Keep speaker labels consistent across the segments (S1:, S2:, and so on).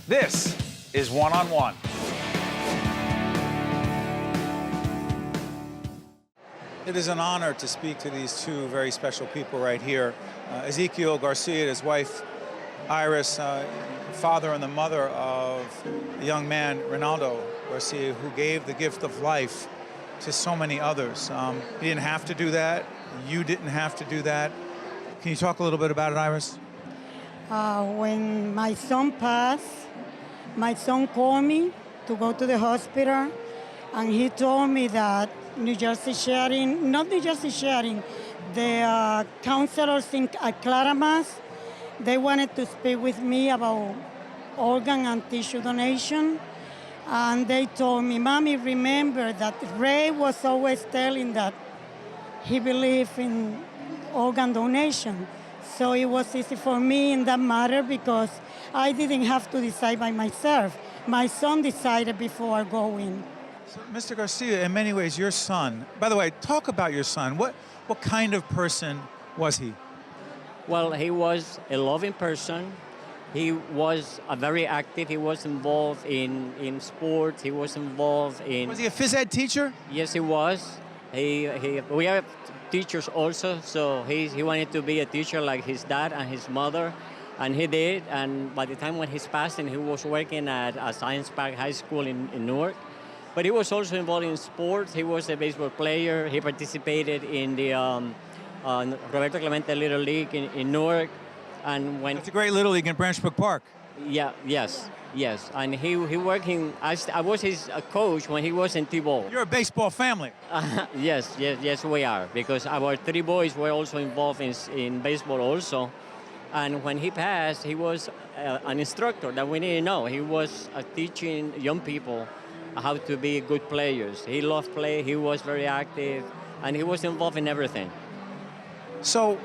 S1: This is One on One. It is an honor to speak to these two very special people right here. Ezequiel Garcia and his wife, Iris, father and the mother of a young man, Ronaldo Garcia, who gave the gift of life to so many others. He didn't have to do that. You didn't have to do that. Can you talk a little bit about it, Iris?
S2: When my son passed, my son called me to go to the hospital, and he told me that New Jersey Sharing, not New Jersey Sharing, the counselors at Claramas, they wanted to speak with me about organ and tissue donation. And they told me, Mommy, remember that Ray was always telling that he believed in organ donation. So it was easy for me in that matter because I didn't have to decide by myself. My son decided before going.
S1: So, Mr. Garcia, in many ways, your son, by the way, talk about your son. What kind of person was he?
S3: Well, he was a loving person. He was very active. He was involved in sports. He was involved in...
S1: Was he a phys ed teacher?
S3: Yes, he was. We have teachers also, so he wanted to be a teacher like his dad and his mother, and he did. And by the time when he's passing, he was working at Science Park High School in Newark. But he was also involved in sports. He was a baseball player. He participated in the Roberto Clemente Little League in Newark. And when
S1: It's a great Little League in Branchbrook Park.
S3: Yeah, yes. And he working. I was his coach when he was in T-ball.
S1: You're a baseball family.
S3: Yes, we are, because our three boys were also involved in baseball also. And when he passed, he was an instructor that we didn't know. He was teaching young people how to be good players. He loved play. He was very active, and he was involved in everything.
S1: So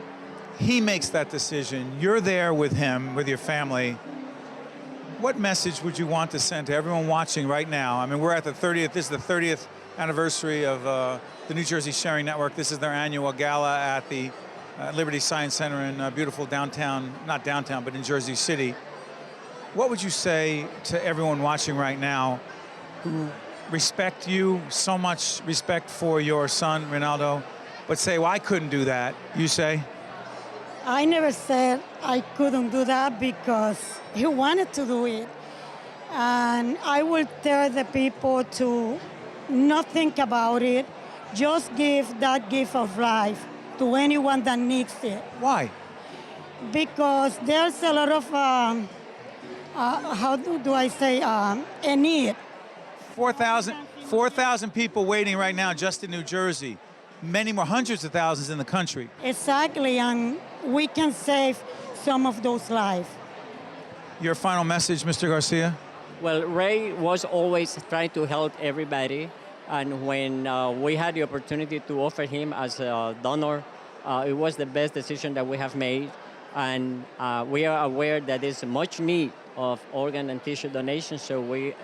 S1: he makes that decision. You're there with him, with your family. What message would you want to send to everyone watching right now? I mean, we're at the 30th, this is the 30th anniversary of the New Jersey Sharing Network. This is their annual gala at the Liberty Science Center in beautiful downtown, not downtown, but in Jersey City. What would you say to everyone watching right now who respect you, so much respect for your son, Ronaldo, but say, well, I couldn't do that? You say?
S2: I never said I couldn't do that because he wanted to do it. And I will tell the people to not think about it, just give that gift of life to anyone that needs it.
S1: Why?
S2: Because there's a lot of, how do I say, a need.
S1: 4,000 people waiting right now just in New Jersey. Many more, hundreds of thousands in the country.
S2: Exactly, and we can save some of those lives.
S1: Your final message, Mr. Garcia?
S3: Well, Ray was always trying to help everybody, and when we had the opportunity to offer him as a donor, it was the best decision that we have made, and we are aware that there's much need of organ and tissue donation, so we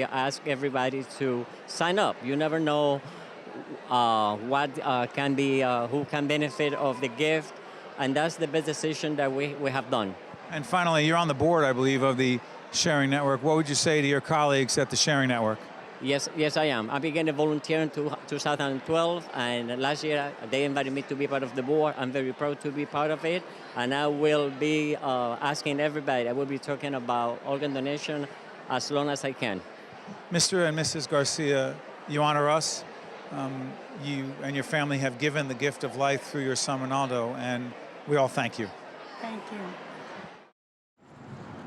S3: ask everybody to sign up. You never know what can be, who can benefit of the gift, and that's the best decision that we have done.
S1: And finally, you're on the board, I believe, of the Sharing Network. What would you say to your colleagues at the Sharing Network?
S3: Yes, I am. I began to volunteer in 2012, and last year they invited me to be part of the board. I'm very proud to be part of it, and I will be asking everybody. I will be talking about organ donation as long as I can.
S1: Mr. and Mrs. Garcia, you honor us. You and your family have given the gift of life through your son Ronaldo, and we all thank you.
S2: Thank you.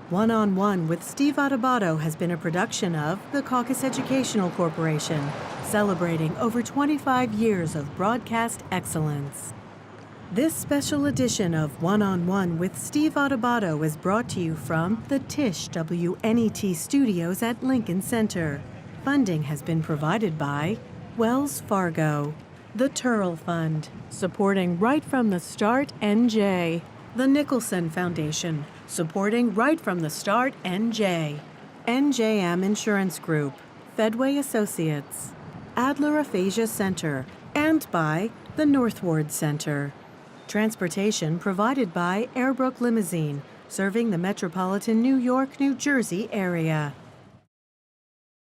S4: One on One with Steve Adubato has been a production of the Caucus Educational Corporation, celebrating over 25 years of broadcast excellence. This special edition of One on One with Steve Adubato is brought to you from the Tisch WNET studios at Lincoln Center. Funding has been provided by Wells Fargo, the Turl Fund, supporting Right from the Start NJ, the Nicholson Foundation, supporting Right from the Start NJ, NJM Insurance Group, Fedway Associates, Adler Aphasia Center, and by the Northward Center. Transportation provided by Airbrook Limousine, serving the metropolitan New York, New Jersey area.